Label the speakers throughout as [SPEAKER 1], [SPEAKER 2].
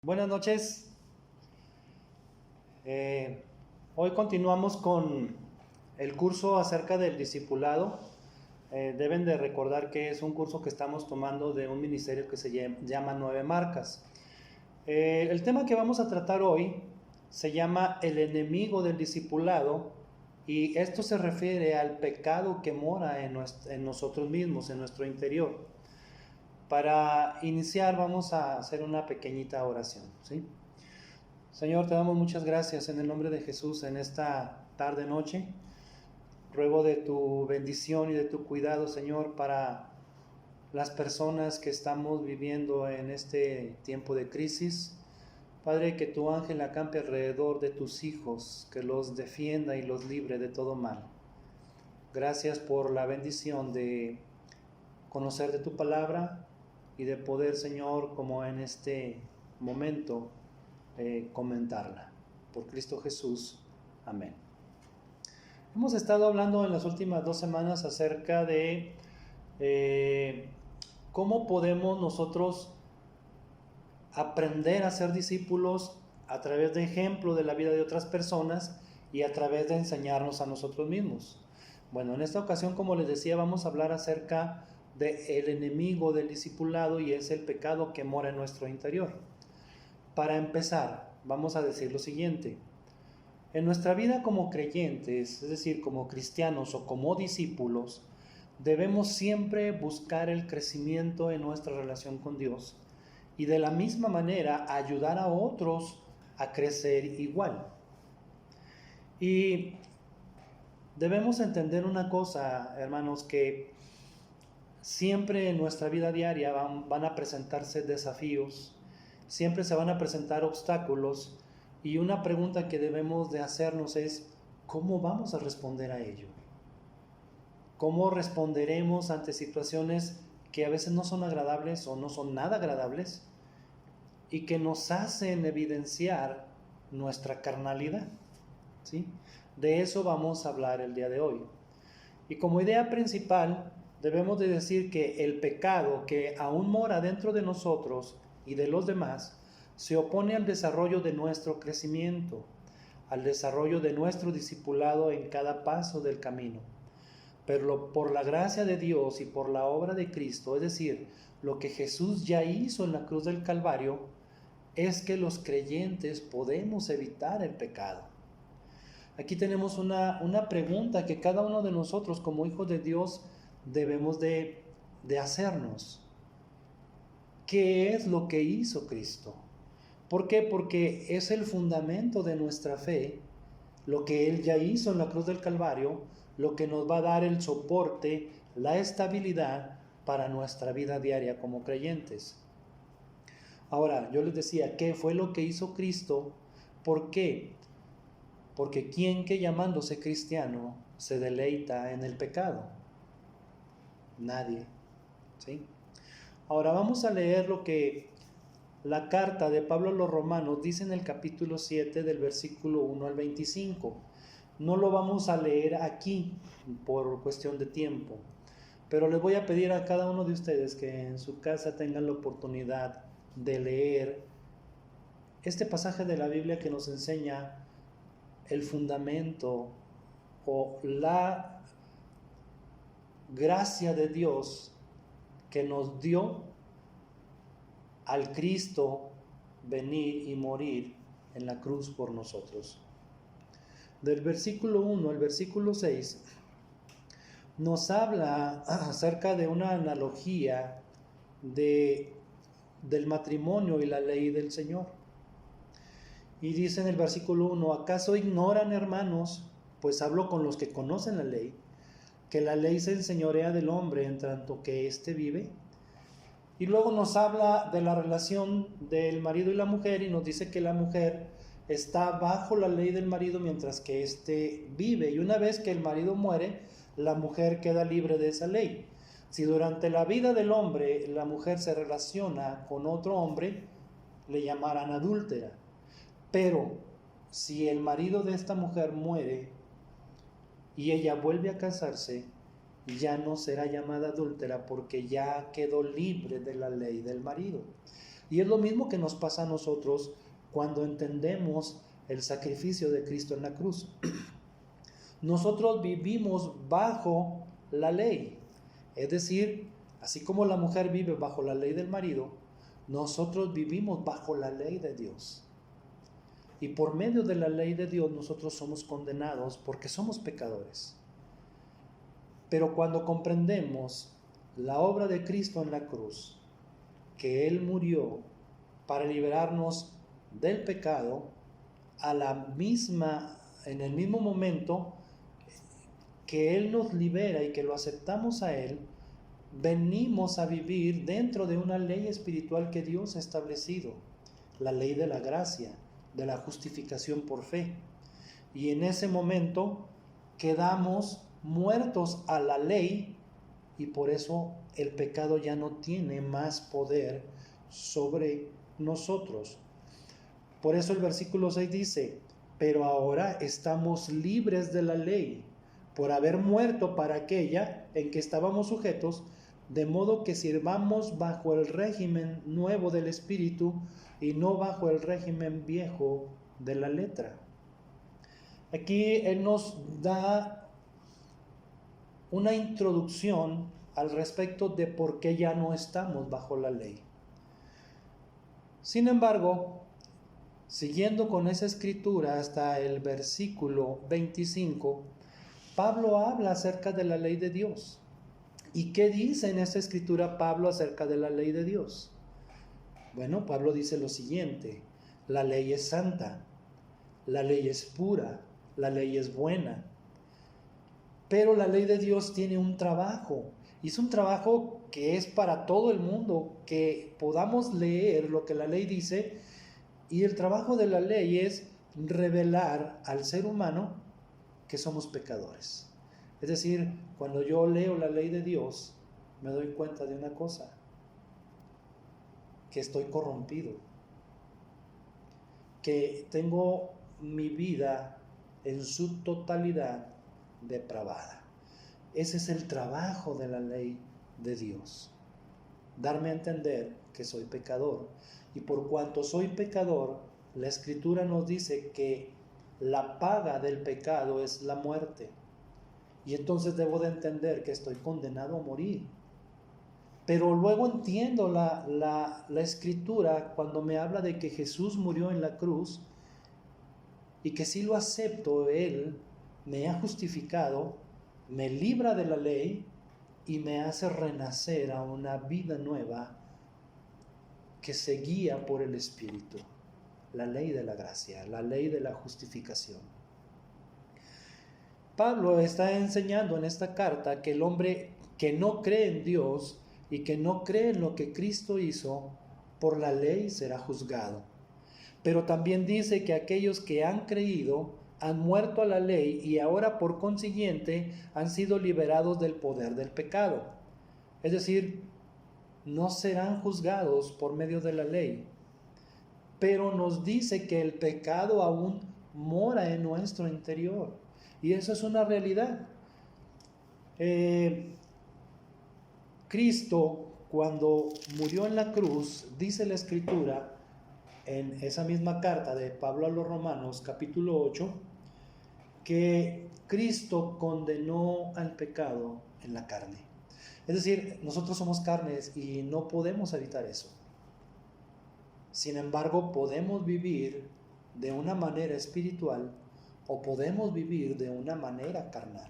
[SPEAKER 1] Buenas noches. Hoy continuamos con el curso acerca del discipulado. Deben de recordar que es un curso que estamos tomando de un ministerio que se llama Nueve Marcas. El tema que vamos a tratar hoy se llama el enemigo del discipulado, y esto se refiere al pecado que mora en nosotros mismos, en nuestro interior. Para iniciar vamos a hacer una pequeñita oración, ¿sí? Señor, te damos muchas gracias en el nombre de Jesús en esta tarde noche. Ruego de tu bendición y de tu cuidado, Señor, para las personas que estamos viviendo en este tiempo de crisis. Padre, que tu ángel acampe alrededor de tus hijos, que los defienda y los libre de todo mal. Gracias por la bendición de conocer de tu palabra y de poder, Señor, como en este momento, comentarla. Por Cristo Jesús. Amén. Hemos estado hablando en las últimas 2 semanas acerca de cómo podemos nosotros aprender a ser discípulos a través de ejemplo de la vida de otras personas y a través de enseñarnos a nosotros mismos. Bueno, en esta ocasión, como les decía, vamos a hablar acerca del enemigo del discipulado, y es el pecado que mora en nuestro interior. Para empezar, vamos a decir lo siguiente. En nuestra vida como creyentes, es decir, como cristianos o como discípulos, debemos siempre buscar el crecimiento en nuestra relación con Dios, y de la misma manera ayudar a otros a crecer igual. Y debemos entender una cosa, hermanos, que siempre en nuestra vida diaria van a presentarse desafíos, siempre se van a presentar obstáculos, y una pregunta que debemos de hacernos es: ¿cómo vamos a responder a ello? ¿Cómo responderemos ante situaciones que a veces no son agradables o no son nada agradables y que nos hacen evidenciar nuestra carnalidad? ¿Sí? De eso vamos a hablar el día de hoy. Y como idea principal, debemos de decir que el pecado que aún mora dentro de nosotros y de los demás se opone al desarrollo de nuestro crecimiento, al desarrollo de nuestro discipulado en cada paso del camino. Pero por la gracia de Dios y por la obra de Cristo, es decir, lo que Jesús ya hizo en la cruz del Calvario, es que los creyentes podemos evitar el pecado. Aquí tenemos una pregunta que cada uno de nosotros como hijos de Dios debemos de hacernos. ¿Qué es lo que hizo Cristo? ¿Por qué? Porque es el fundamento de nuestra fe, lo que Él ya hizo en la cruz del Calvario, lo que nos va a dar el soporte, la estabilidad para nuestra vida diaria como creyentes. Ahora, yo les decía, ¿qué fue lo que hizo Cristo? ¿Por qué? Porque ¿quién que llamándose cristiano se deleita en el pecado? Nadie, ¿sí? Ahora vamos a leer lo que la carta de Pablo a los Romanos dice en el capítulo 7 del versículo 1 al 25. No lo vamos a leer aquí por cuestión de tiempo, pero les voy a pedir a cada uno de ustedes que en su casa tengan la oportunidad de leer este pasaje de la Biblia que nos enseña el fundamento o la gracia de Dios que nos dio al Cristo venir y morir en la cruz por nosotros. Del versículo 1 al versículo 6 nos habla acerca de una analogía del matrimonio y la ley del Señor. Y dice en el versículo 1: ¿acaso ignoran, hermanos, pues hablo con los que conocen la ley, que la ley se enseñorea del hombre en tanto que éste vive? Y luego nos habla de la relación del marido y la mujer, y nos dice que la mujer está bajo la ley del marido mientras que éste vive, y una vez que el marido muere, la mujer queda libre de esa ley. Si durante la vida del hombre la mujer se relaciona con otro hombre, le llamarán adúltera. Pero si el marido de esta mujer muere y ella vuelve a casarse, ya no será llamada adúltera porque ya quedó libre de la ley del marido. Y es lo mismo que nos pasa a nosotros cuando entendemos el sacrificio de Cristo en la cruz. Nosotros vivimos bajo la ley. Es decir, así como la mujer vive bajo la ley del marido, nosotros vivimos bajo la ley de Dios. Y por medio de la ley de Dios nosotros somos condenados porque somos pecadores. Pero cuando comprendemos la obra de Cristo en la cruz, que Él murió para liberarnos del pecado, en el mismo momento que Él nos libera y que lo aceptamos a Él, venimos a vivir dentro de una ley espiritual que Dios ha establecido, la ley de la gracia, de la justificación por fe. Y en ese momento quedamos muertos a la ley y por eso el pecado ya no tiene más poder sobre nosotros. Por eso el versículo 6 dice, pero ahora estamos libres de la ley, por haber muerto para aquella en que estábamos sujetos, de modo que sirvamos bajo el régimen nuevo del Espíritu y no bajo el régimen viejo de la letra. Aquí Él nos da una introducción al respecto de por qué ya no estamos bajo la ley. Sin embargo, siguiendo con esa escritura hasta el versículo 25, Pablo habla acerca de la ley de Dios. ¿Y qué dice en esta escritura Pablo acerca de la ley de Dios? Bueno, Pablo dice lo siguiente: la ley es santa, la ley es pura, la ley es buena. Pero la ley de Dios tiene un trabajo, y es un trabajo que es para todo el mundo, que podamos leer lo que la ley dice, y el trabajo de la ley es revelar al ser humano que somos pecadores. Es decir, cuando yo leo la ley de Dios, me doy cuenta de una cosa: que estoy corrompido, que tengo mi vida en su totalidad depravada. Ese es el trabajo de la ley de Dios, darme a entender que soy pecador. Y por cuanto soy pecador, la Escritura nos dice que la paga del pecado es la muerte. Y entonces debo de entender que estoy condenado a morir. Pero luego entiendo la Escritura cuando me habla de que Jesús murió en la cruz y que si lo acepto, Él me ha justificado, me libra de la ley y me hace renacer a una vida nueva que se guía por el Espíritu. La ley de la gracia, la ley de la justificación. Pablo está enseñando en esta carta que el hombre que no cree en Dios y que no cree en lo que Cristo hizo, por la ley será juzgado. Pero también dice que aquellos que han creído han muerto a la ley y ahora por consiguiente han sido liberados del poder del pecado. Es decir, no serán juzgados por medio de la ley. Pero nos dice que el pecado aún mora en nuestro interior. Y eso es una realidad. Cristo, cuando murió en la cruz, dice la Escritura, en esa misma carta de Pablo a los Romanos, capítulo 8, que Cristo condenó al pecado en la carne. Es decir, nosotros somos carnes y no podemos evitar eso. Sin embargo, podemos vivir de una manera espiritual o podemos vivir de una manera carnal.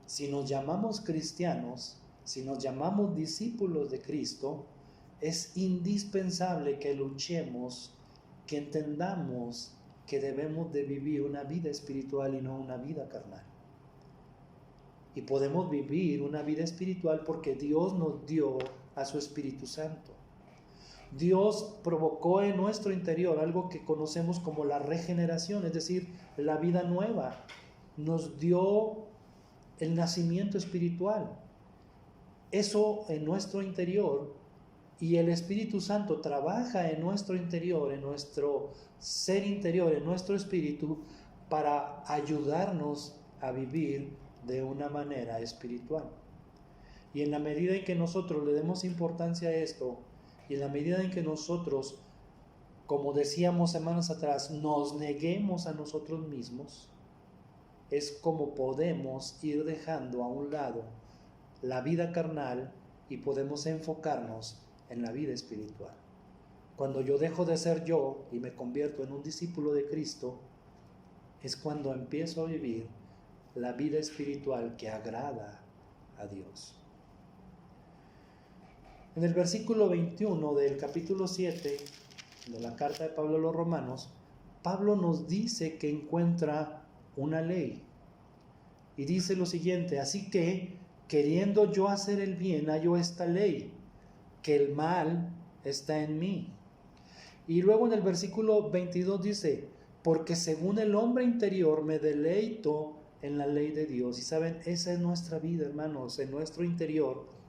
[SPEAKER 1] Si nos llamamos cristianos, si nos llamamos discípulos de Cristo, es indispensable que luchemos, que entendamos que debemos de vivir una vida espiritual y no una vida carnal. Y podemos vivir una vida espiritual porque Dios nos dio a su Espíritu Santo. Dios provocó en nuestro interior algo que conocemos como la regeneración, es decir, la vida nueva. Nos dio el nacimiento espiritual. Eso en nuestro interior, y el Espíritu Santo trabaja en nuestro interior, en nuestro ser interior, en nuestro espíritu, para ayudarnos a vivir de una manera espiritual. Y en la medida en que nosotros le demos importancia a esto Y en la medida en que nosotros, como decíamos semanas atrás, nos neguemos a nosotros mismos, es como podemos ir dejando a un lado la vida carnal y podemos enfocarnos en la vida espiritual. Cuando yo dejo de ser yo y me convierto en un discípulo de Cristo, es cuando empiezo a vivir la vida espiritual que agrada a Dios. En el versículo 21 del capítulo 7 de la carta de Pablo a los Romanos, Pablo nos dice que encuentra una ley. Y dice lo siguiente: así que, queriendo yo hacer el bien, hallo esta ley, que el mal está en mí. Y luego en el versículo 22 dice: porque según el hombre interior me deleito en la ley de Dios. Y saben, esa es nuestra vida, hermanos, en nuestro interior.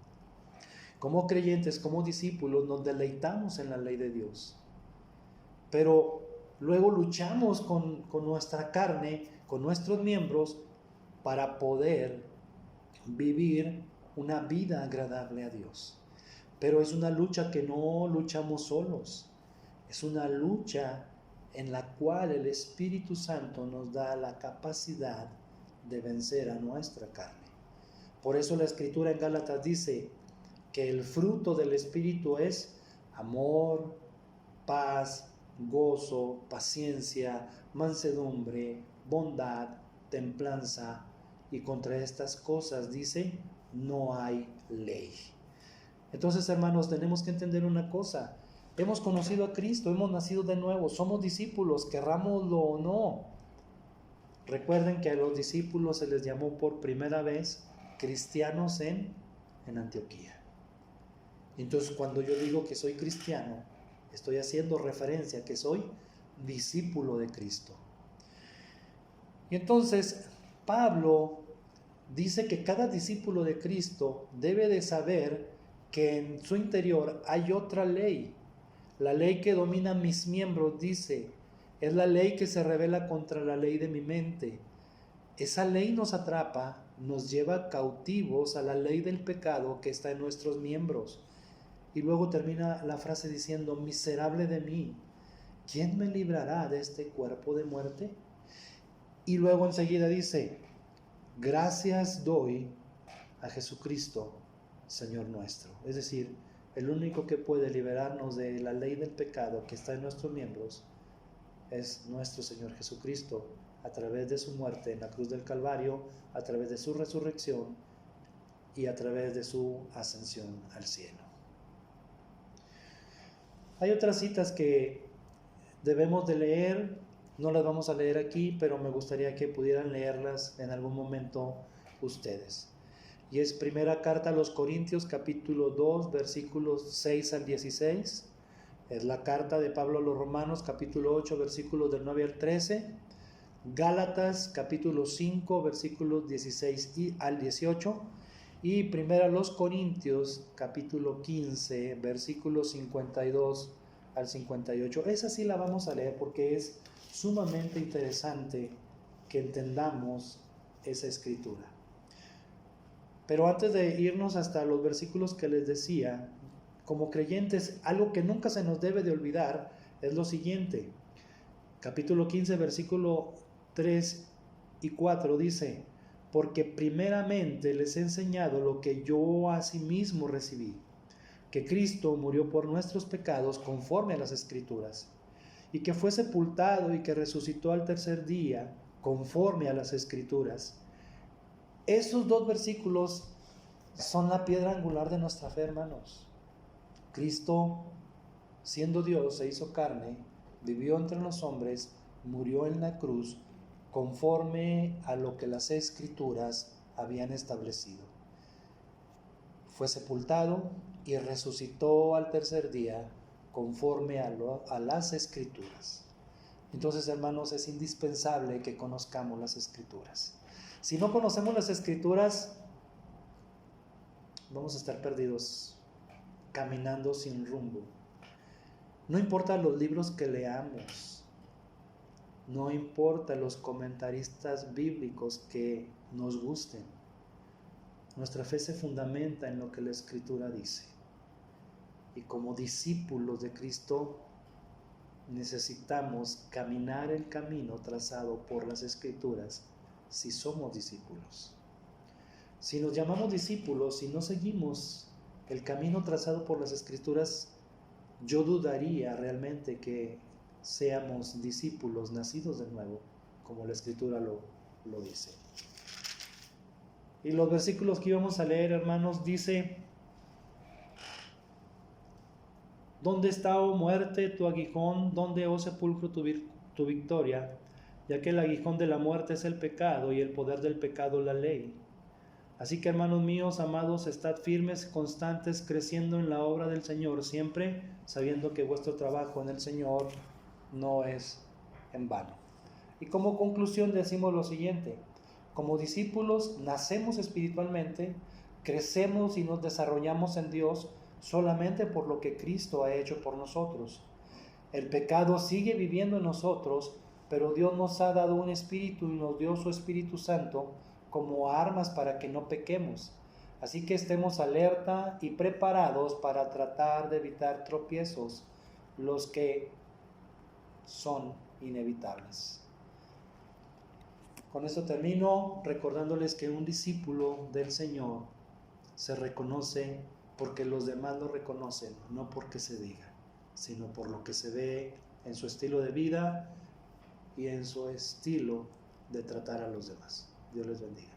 [SPEAKER 1] Como creyentes, como discípulos, nos deleitamos en la ley de Dios. Pero luego luchamos con nuestra carne, con nuestros miembros, para poder vivir una vida agradable a Dios. Pero es una lucha que no luchamos solos. Es una lucha en la cual el Espíritu Santo nos da la capacidad de vencer a nuestra carne. Por eso la Escritura en Gálatas dice que el fruto del Espíritu es amor, paz, gozo, paciencia, mansedumbre, bondad, templanza, y contra estas cosas, dice, no hay ley. Entonces, hermanos, tenemos que entender una cosa: hemos conocido a Cristo, hemos nacido de nuevo, somos discípulos, querrámoslo o no. Recuerden que a los discípulos se les llamó por primera vez cristianos en Antioquía. Entonces, cuando yo digo que soy cristiano, estoy haciendo referencia a que soy discípulo de Cristo. Y entonces, Pablo dice que cada discípulo de Cristo debe de saber que en su interior hay otra ley. La ley que domina mis miembros, dice, es la ley que se revela contra la ley de mi mente. Esa ley nos atrapa, nos lleva cautivos a la ley del pecado que está en nuestros miembros. Y luego termina la frase diciendo: miserable de mí, ¿quién me librará de este cuerpo de muerte? Y luego enseguida dice: gracias doy a Jesucristo, Señor nuestro. Es decir, el único que puede liberarnos de la ley del pecado que está en nuestros miembros es nuestro Señor Jesucristo, a través de su muerte en la cruz del Calvario, a través de su resurrección y a través de su ascensión al cielo. Hay otras citas que debemos de leer, no las vamos a leer aquí, pero me gustaría que pudieran leerlas en algún momento ustedes. Y es primera carta a los Corintios, capítulo 2, versículos 6 al 16. Es la carta de Pablo a los Romanos, capítulo 8, versículos del 9 al 13. Gálatas, capítulo 5, versículos 16 al 18. Y primera a los Corintios, capítulo 15, versículos 52 al 58. Esa sí la vamos a leer porque es sumamente interesante que entendamos esa escritura. Pero antes de irnos hasta los versículos que les decía, como creyentes, algo que nunca se nos debe de olvidar es lo siguiente. Capítulo 15, versículo 3 y 4 dice: porque primeramente les he enseñado lo que yo asimismo recibí, que Cristo murió por nuestros pecados conforme a las Escrituras, y que fue sepultado y que resucitó al tercer día conforme a las Escrituras. Esos dos versículos son la piedra angular de nuestra fe, hermanos. Cristo, siendo Dios, se hizo carne, vivió entre los hombres, murió en la cruz, conforme a lo que las Escrituras habían establecido. Fue sepultado y resucitó al tercer día, conforme a las Escrituras. Entonces, hermanos, es indispensable que conozcamos las Escrituras. Si no conocemos las Escrituras, vamos a estar perdidos, caminando sin rumbo. No importa los libros que leamos, no importa los comentaristas bíblicos que nos gusten, nuestra fe se fundamenta en lo que la Escritura dice. Y como discípulos de Cristo necesitamos caminar el camino trazado por las Escrituras si somos discípulos. Si nos llamamos discípulos y no seguimos el camino trazado por las Escrituras, yo dudaría realmente que seamos discípulos nacidos de nuevo, como la Escritura lo dice. Y los versículos que íbamos a leer, hermanos, dice: ¿dónde está, oh muerte, tu aguijón? ¿Dónde, oh sepulcro, tu victoria? Ya que el aguijón de la muerte es el pecado, y el poder del pecado la ley. Así que, hermanos míos, amados, estad firmes, constantes, creciendo en la obra del Señor, siempre sabiendo que vuestro trabajo en el Señor no es en vano. Y como conclusión decimos lo siguiente: como discípulos nacemos espiritualmente, crecemos y nos desarrollamos en Dios solamente por lo que Cristo ha hecho por nosotros. El pecado sigue viviendo en nosotros, pero Dios nos ha dado un espíritu y nos dio su Espíritu Santo como armas para que no pequemos. Así que estemos alerta y preparados para tratar de evitar tropiezos, los que son inevitables. Con esto termino recordándoles que un discípulo del Señor se reconoce porque los demás lo reconocen, no porque se diga, sino por lo que se ve en su estilo de vida y en su estilo de tratar a los demás. Dios les bendiga.